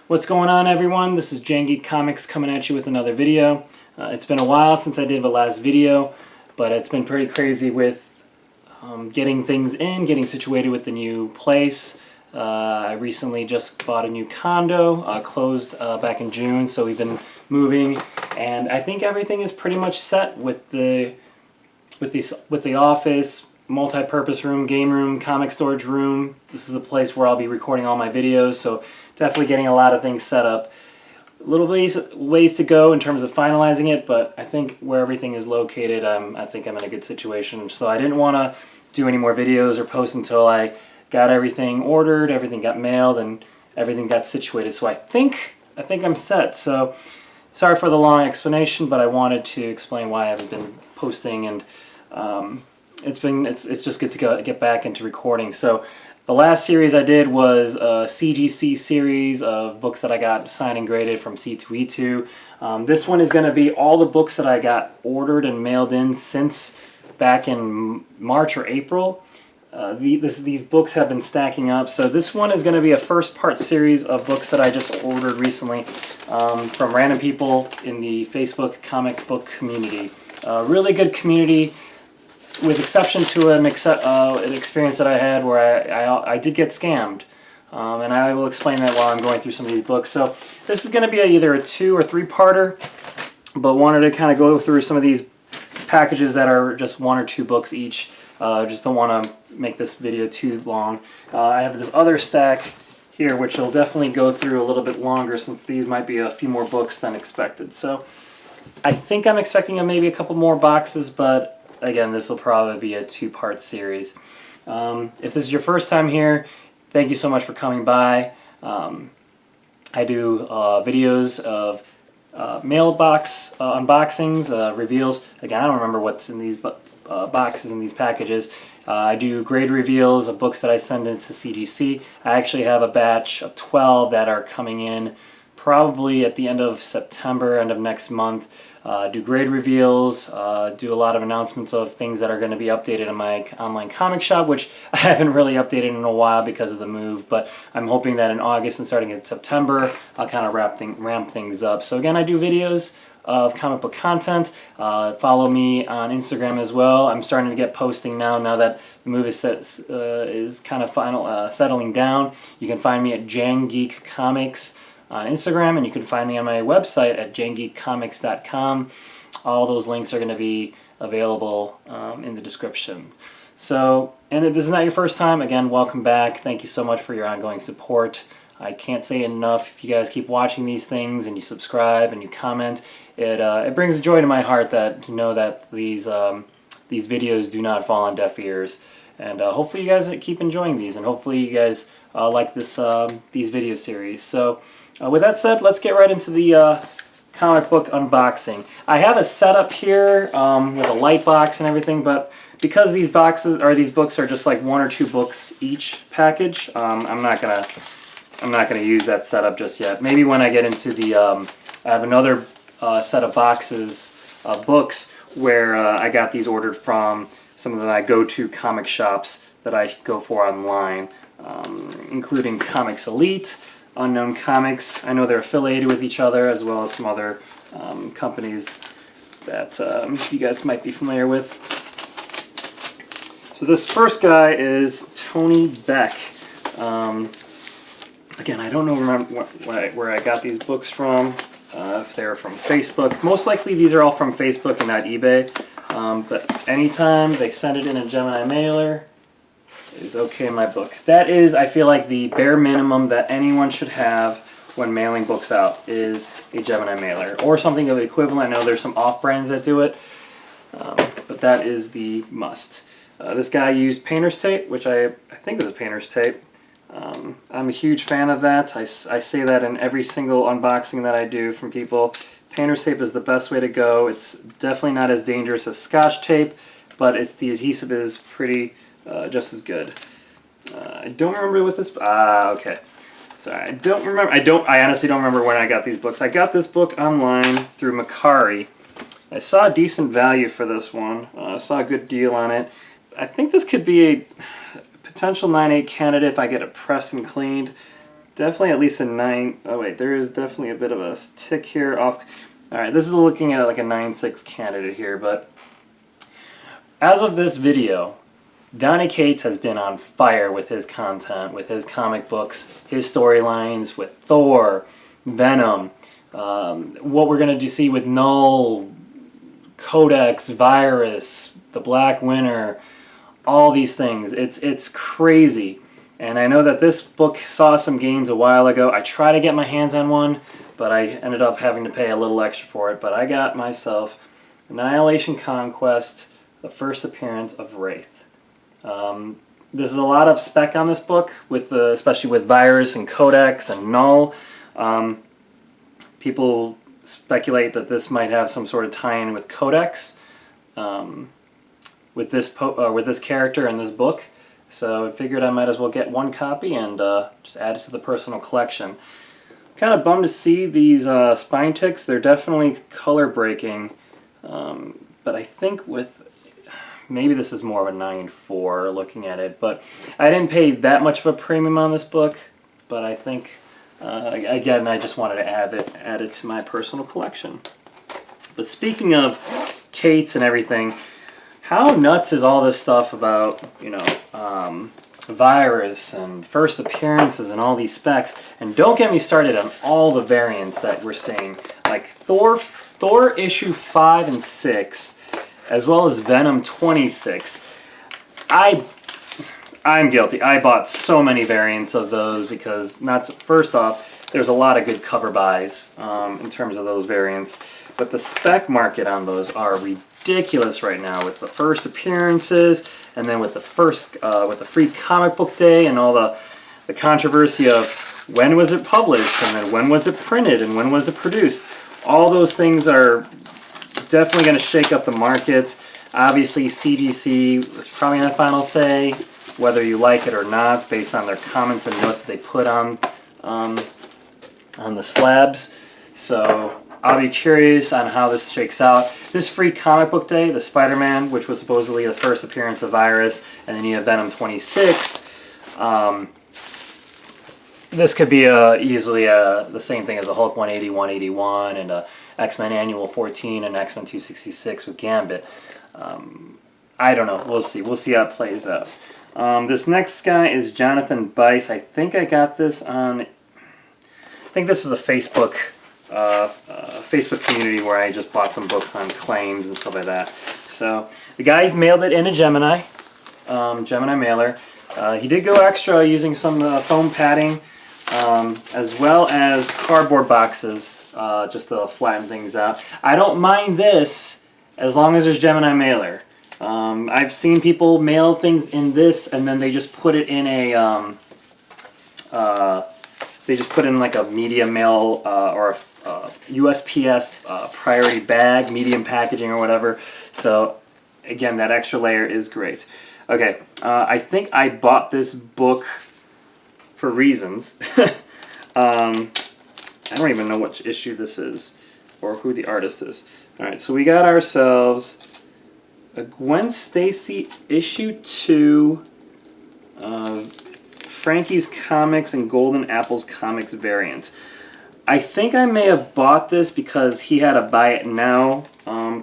What's going on, everyone? This is Jangeek Comics coming at you with another video. It's been a while since I did the last video, but it's been pretty crazy with getting things in, getting situated with the new place. I recently just bought a new condo, closed back in June, so we've been moving, and I think everything is pretty much set with the office, multi-purpose room, game room, comic storage room. This is the place where I'll be recording all my videos, so definitely getting a lot of things set up. Little ways to go in terms of finalizing it, but I think where everything is located, I think I'm in a good situation. So I didn't want to do any more videos or post until I got everything ordered, everything got mailed, and everything got situated. So I think I'm set. So sorry for the long explanation, but I wanted to explain why I haven't been posting, and it's just good to get back into recording. So the last series I did was a CGC series of books that I got signed and graded from C2E2. This one is going to be all the books that I got ordered and mailed in since back in March or April. These books have been stacking up, so this one is going to be a first part series of books that I just ordered recently from random people in the Facebook comic book community. Really good community, with exception to an experience that I had where I did get scammed. And I will explain that while I'm going through some of these books. So this is going to be either a 2 or 3-parter, but wanted to kind of go through some of these packages that are just 1 or 2 books each. Just don't want to make this video too long. I have this other stack here, which will definitely go through a little bit longer, since these might be a few more books than expected. So I think I'm expecting maybe a couple more boxes, but again, this will probably be a 2-part series. If this is your first time here, thank you so much for coming by. I do videos of mailbox unboxings, reveals. Again, I don't remember what's in these boxes and these packages. I do grade reveals of books that I send into CGC. I actually have a batch of 12 that are coming in probably at the end of September, end of next month. Do grade reveals, do a lot of announcements of things that are going to be updated in my online comic shop, which I haven't really updated in a while because of the move, but I'm hoping that in August and starting in September, I'll kind of ramp things up. So again, I do videos of comic book content. Follow me on Instagram as well. I'm starting to get posting now that the move is kind of settling down. You can find me at Jangeek Comics on Instagram, and you can find me on my website at jangeekcomics.com. All those links are going to be available in the description. So, and if this is not your first time, again, welcome back. Thank you so much for your ongoing support. I can't say enough. If you guys keep watching these things and you subscribe and you comment, it brings joy to my heart to know that these videos do not fall on deaf ears. And hopefully you guys keep enjoying these, and hopefully you guys like these video series. So with that said, let's get right into the comic book unboxing. I have a setup here with a light box and everything, but because these books are just like 1 or 2 books each package, I'm not gonna use that setup just yet. Maybe when I get into the I have another set of boxes of books where I got these ordered from some of my go-to comic shops that I go for online, including Comics Elite, Unknown Comics. I know they're affiliated with each other, as well as some other companies that you guys might be familiar with. So this first guy is Tony Beck. Again, I don't remember where I got these books from, if they're from Facebook. Most likely these are all from Facebook and not eBay. But anytime they send it in a Gemini mailer, it is okay in my book. That is, I feel like, the bare minimum that anyone should have when mailing books out, is a Gemini mailer or something of the equivalent. I know there's some off-brands that do it, but that is the must. This guy used painter's tape, which I think this is painter's tape. I'm a huge fan of that. I say that in every single unboxing that I do from people. Painter's tape is the best way to go. It's definitely not as dangerous as Scotch tape, but the adhesive is pretty just as good. I don't remember what this. Okay. Sorry, I don't remember. I honestly don't remember when I got these books. I got this book online through Macari. I saw a decent value for this one. I saw a good deal on it. I think this could be a potential 9/8 candidate if I get it pressed and cleaned. definitely at least a 9. Oh wait, there is definitely a bit of a tick here off. All right, this is looking at like a 9.6 candidate here, but as of this video, Donny Cates has been on fire with his content, with his comic books, his storylines with Thor, Venom, what we're going to see with Null, Codex, Virus, the Black Winter, all these things. It's crazy. And I know that this book saw some gains a while ago. I tried to get my hands on one, but I ended up having to pay a little extra for it. But I got myself Annihilation Conquest, the first appearance of Wraith. This is a lot of spec on this book, especially with Virus and Codex and Null. People speculate that this might have some sort of tie-in with Codex, with this character in this book. So I figured I might as well get one copy and just add it to the personal collection. Kind of bummed to see these spine ticks. They're definitely color breaking, but I think maybe this is more of a 9.4 looking at it, but I didn't pay that much of a premium on this book, but I think, again, I just wanted to add it to my personal collection. But speaking of Cates and everything, how nuts is all this stuff about, Virus and first appearances and all these specs? And don't get me started on all the variants that we're seeing, like Thor issue 5 and 6, as well as Venom 26. I'm guilty. I bought so many variants of those because, first off, there's a lot of good cover buys in terms of those variants, but the spec market on those are ridiculous right now with the first appearances, and then with the free comic book day and all the controversy of when was it published, and then when was it printed, and when was it produced. All those things are definitely going to shake up the market. Obviously, CGC was probably in the final say, whether you like it or not, based on their comments and notes they put on the slabs. So I'll be curious on how this shakes out. This free comic book day, the Spider-Man, which was supposedly the first appearance of Virus, and then you have Venom 26. This could be easily the same thing as a Hulk 180, 181, and a X-Men Annual 14 and X-Men 266 with Gambit. I don't know. We'll see. We'll see how it plays out. This next guy is Jonathan Bice. I think I got this on... I think this is a Facebook community where I just bought some books on claims and stuff like that. So the guy mailed it in a Gemini mailer. He did go extra using some foam padding, as well as cardboard boxes, just to flatten things out. I don't mind this as long as there's Gemini mailer. I've seen people mail things in this and then they just put it in a like a medium mail or a USPS priority bag, medium packaging or whatever. So again, that extra layer is great. Okay, I think I bought this book for reasons. I don't even know which issue this is or who the artist is. Alright, so we got ourselves a Gwen Stacy issue 2 Frankie's Comics and Golden Apples Comics variant. I think I may have bought this because he had a buy it now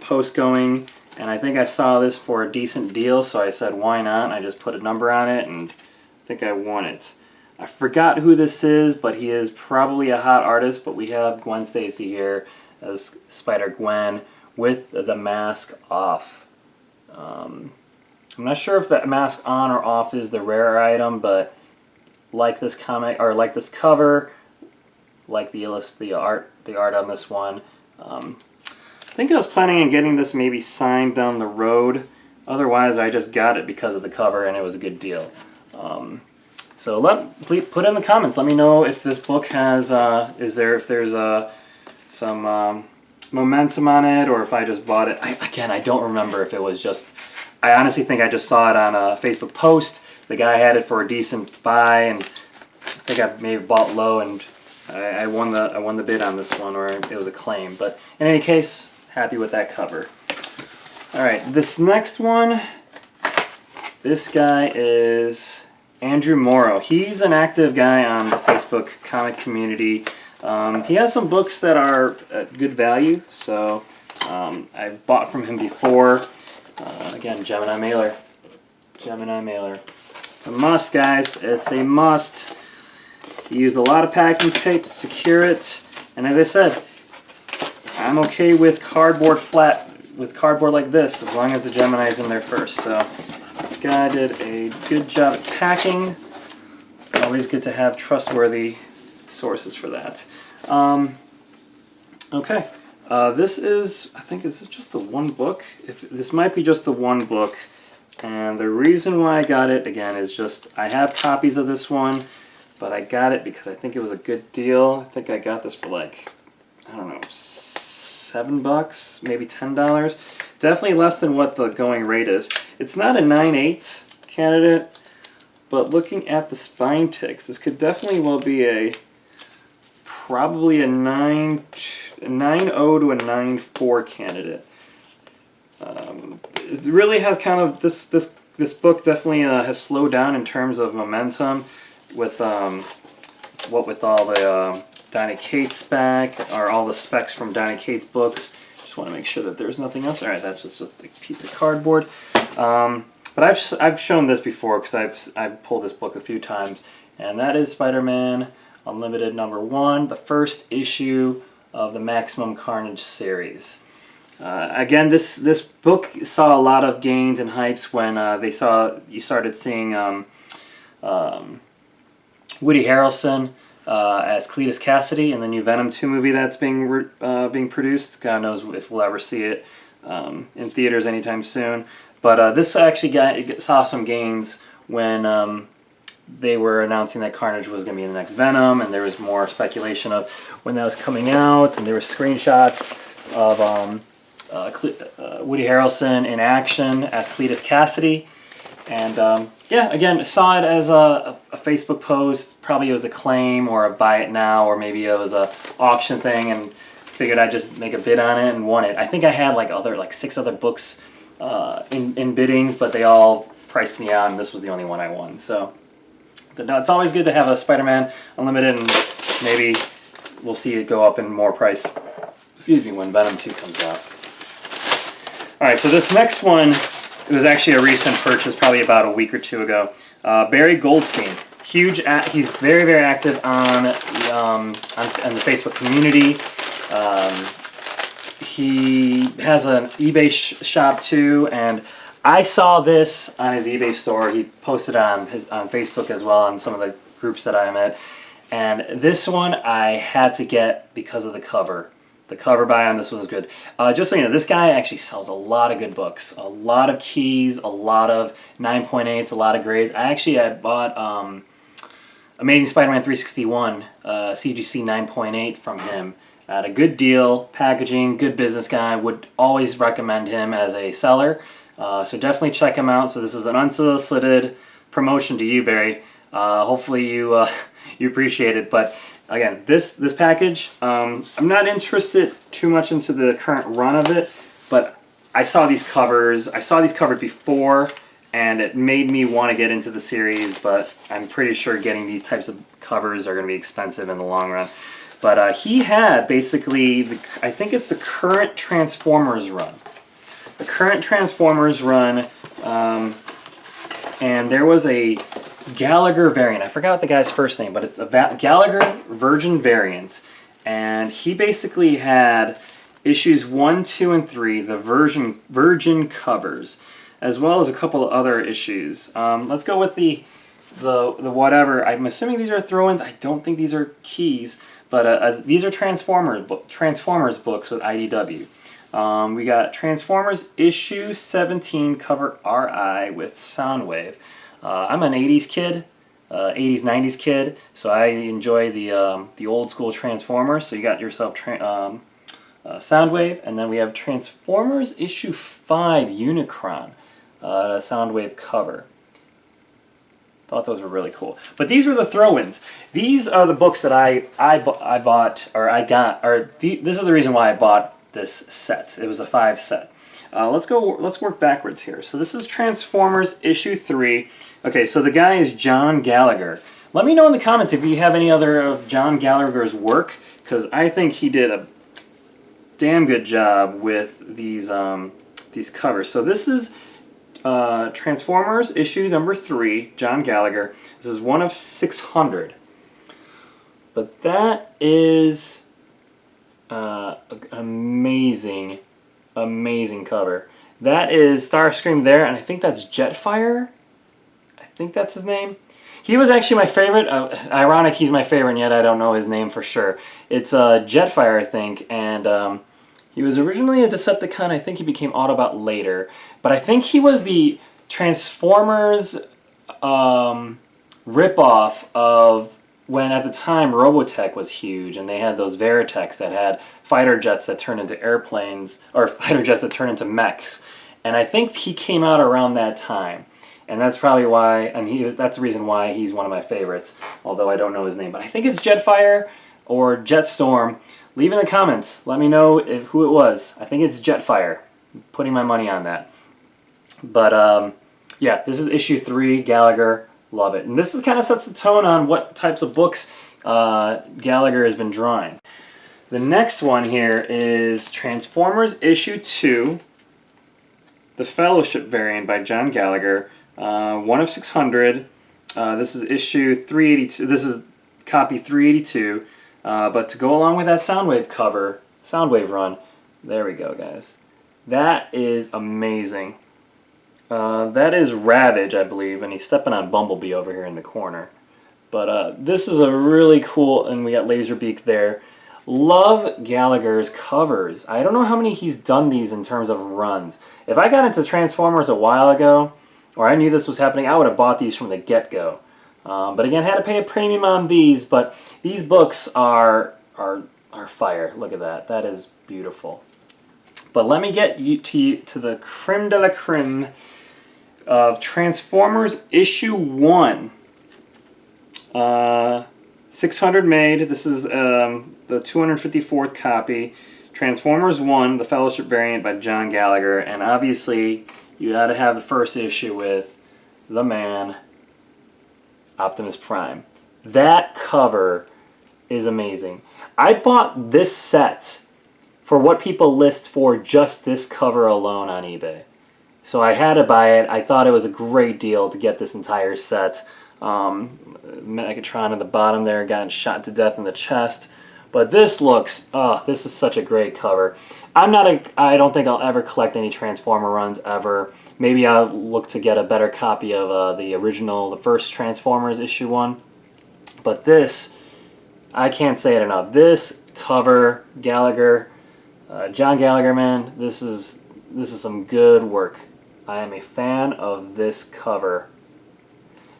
post going, and I think I saw this for a decent deal, so I said why not, and I just put a number on it and I think I won it. I forgot who this is, but he is probably a hot artist, but we have Gwen Stacy here as Spider-Gwen with the mask off. I'm not sure if the mask on or off is the rare item, but like this comic, or like this cover, like the art on this one. I think I was planning on getting this maybe signed down the road. Otherwise, I just got it because of the cover and it was a good deal. So please put in the comments. Let me know if this book has, if there's some momentum on it, or if I just bought it. I don't remember if it was just. I honestly think I just saw it on a Facebook post. The guy had it for a decent buy, and I think I maybe bought low, and I won the bid on this one, or it was a claim. But in any case, happy with that cover. All right, this next one. This guy is Andrew Morrow. He's an active guy on the Facebook comic community. He has some books that are at good value, so I've bought from him before. Again, Gemini Mailer. Gemini Mailer. It's a must, guys. It's a must. You use a lot of packing tape to secure it, and as I said, I'm okay with cardboard like this, as long as the Gemini is in there first. So this guy did a good job at packing. Always good to have trustworthy sources for that. Okay, this is, I think this is just the one book. This might be just the one book, and the reason why I got it, again, is just I have copies of this one, but I got it because I think it was a good deal. I think I got this for like, I don't know, $7, maybe $10. Definitely less than what the going rate is. It's not a 9/8 candidate, but looking at the spine ticks, this could definitely well be probably a 9.0 to a 9.4 candidate. It really has kind of this book definitely has slowed down in terms of momentum with with all the Donny Cates spec, or all the specs from Donny Cates books. Just want to make sure that there's nothing else. All right, that's just a piece of cardboard. But I've shown this before because I've pulled this book a few times, and that is Spider-Man Unlimited #1, the first issue of the Maximum Carnage series. Again, this book saw a lot of gains and hypes when you started seeing Woody Harrelson as Cletus Cassidy in the new Venom 2 movie that's being produced. God knows if we'll ever see it in theaters anytime soon. But this actually saw some gains when they were announcing that Carnage was going to be in the next Venom, and there was more speculation of when that was coming out, and there were screenshots of Woody Harrelson in action as Cletus Cassidy. And yeah, again, saw it as a Facebook post. Probably it was a claim or a buy it now, or maybe it was a auction thing, and figured I'd just make a bid on it and won it. I think I had like 6 other books in biddings, but they all priced me out, and this was the only one I won. So it's always good to have a Spider-Man Unlimited, and maybe we'll see it go up in more price, when Venom 2 comes out. Alright, so this next one, it was actually a recent purchase, probably about a week or two ago. Barry Goldstein, he's very, very active on the Facebook community. He has an eBay shop too, and I saw this on his eBay store. He posted on Facebook as well, on some of the groups that I'm at. And this one I had to get because of the cover. The cover buy on this one was good. Just so you know, this guy actually sells a lot of good books. A lot of keys, a lot of 9.8s, a lot of grades. I bought Amazing Spider-Man 361 CGC 9.8 from him at a good deal, packaging, good business guy. Would always recommend him as a seller. So definitely check him out. So this is an unsolicited promotion to you, Barry. Hopefully you appreciate it. But again, this package, I'm not interested too much into the current run of it, but I saw these covers. I saw these covered before, and it made me want to get into the series, but I'm pretty sure getting these types of covers are going to be expensive in the long run. But he had basically, I think it's the current Transformers run. The current Transformers run, and there was a Gallagher variant. I forgot the guy's first name, but it's a Gallagher Virgin variant. And he basically had issues 1, 2, and 3, the Virgin covers, as well as a couple of other issues. Let's go with the whatever. I'm assuming these are throw-ins. I don't think these are keys, but these are Transformers books with IDW. We got Transformers issue 17 cover RI with Soundwave. I'm an 80s kid, 80s, 90s kid, so I enjoy the old school Transformers. So you got yourself Soundwave, and then we have Transformers issue 5 Unicron Soundwave cover. Thought those were really cool. But these were the throw-ins. These are the books that I bought, or I got, or this is the reason why I bought this set. It was a 5 set. Let's work backwards here. So this is Transformers issue 3. Okay, so the guy is John Gallagher. Let me know in the comments if you have any other of John Gallagher's work, because I think he did a damn good job with these covers. So this is Transformers issue number 3, John Gallagher. This is one of 600. But that is an amazing cover. That is Starscream there, and I think that's Jetfire. I think that's his name. He was actually my favorite. Ironic he's my favorite, and yet I don't know his name for sure. It's Jetfire, I think, and he was originally a Decepticon. I think he became Autobot later. But I think he was the Transformers ripoff of when at the time Robotech was huge, and they had those Veritechs that had fighter jets that turned into airplanes, or fighter jets that turned into mechs. And I think he came out around that time. And that's probably why, and that's the reason why he's one of my favorites, although I don't know his name. But I think it's Jetfire or Jetstorm. Leave in the comments. Let me know who it was. I think it's Jetfire. I'm putting my money on that. But yeah, this is issue 3, Gallagher. Love it. And this kind of sets the tone on what types of books Gallagher has been drawing. The next one here is Transformers issue 2, the Fellowship variant by John Gallagher. One of 600. This is issue 382. This is copy 382. But to go along with that Soundwave cover, Soundwave run, there we go, guys. That is amazing. That is Ravage, I believe, and he's stepping on Bumblebee over here in the corner. But this is a really cool, and we got Laserbeak there. Love Gallagher's covers. I don't know how many he's done these in terms of runs. If I got into Transformers a while ago, or I knew this was happening, I would have bought these from the get-go. But again, had to pay a premium on these, but these books are fire. Look at that. That is beautiful. But let me get you to the creme de la creme of Transformers issue 1. 600 made. This is the 254th copy. Transformers 1, the Fellowship variant by John Gallagher. And obviously, you got to have the first issue with the man, Optimus Prime. That cover is amazing. I bought this set for what people list for just this cover alone on eBay. So I had to buy it. I thought it was a great deal to get this entire set. Megatron at the bottom there got shot to death in the chest. But this looks, this is such a great cover. I don't think I'll ever collect any Transformer runs ever. Maybe I'll look to get a better copy of the first Transformers issue 1. But this, I can't say it enough. This cover, Gallagher, John Gallagher, man, this is some good work. I am a fan of this cover.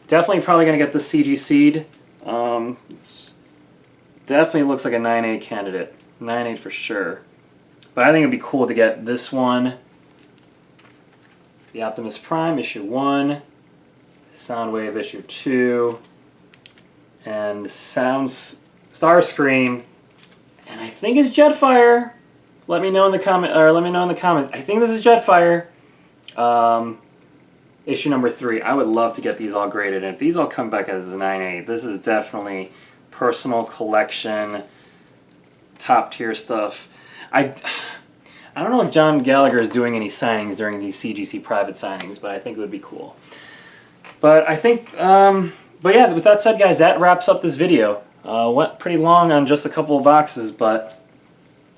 Definitely probably going to get the CG Seed. It's definitely looks like a 9.8 candidate. 9.8 for sure. But I think it'd be cool to get this one. The Optimus Prime, issue 1. Soundwave, issue 2. And Starscream. And I think it's Jetfire. Let me know in the comments. I think this is Jetfire. Issue number 3. I would love to get these all graded. And if these all come back as a 9.8, this is definitely personal collection, top tier stuff. I don't know if John Gallagher is doing any signings during these CGC private signings, but I think it would be cool. But I think, but yeah, with that said, guys, that wraps up this video. Went pretty long on just a couple of boxes, but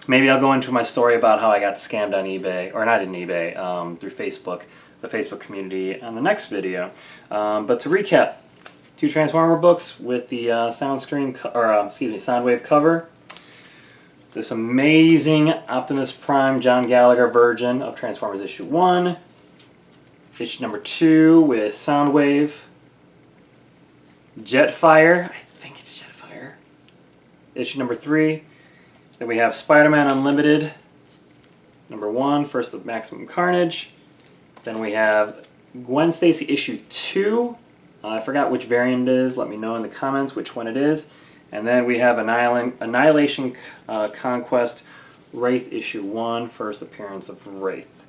maybe I'll go into my story about how I got scammed on eBay, or not in eBay, through Facebook, the Facebook community, on the next video. But to recap, 2 Transformer books with the Soundwave cover. This amazing Optimus Prime John Gallagher version of Transformers issue 1. Issue number 2 with Soundwave. Jetfire. I think it's Jetfire. Issue number 3. Then we have Spider-Man Unlimited. Number 1, First of Maximum Carnage. Then we have Gwen Stacy issue 2. I forgot which variant it is. Let me know in the comments which one it is. And then we have Annihilation Conquest Wraith issue 1, first appearance of Wraith.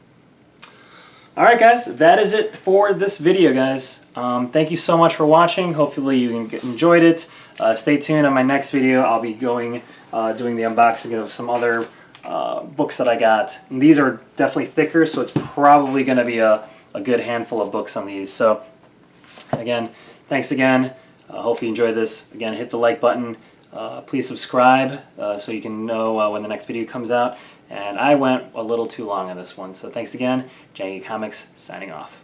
Alright guys, that is it for this video, guys. Thank you so much for watching. Hopefully you enjoyed it. Stay tuned on my next video. I'll be doing the unboxing of some other books that I got. And these are definitely thicker, so it's probably going to be a good handful of books on these. So again, thanks again. Hopefully you enjoyed this. Again, hit the like button. Please subscribe so you can know when the next video comes out. And I went a little too long on this one. So thanks again. Janky Comics signing off.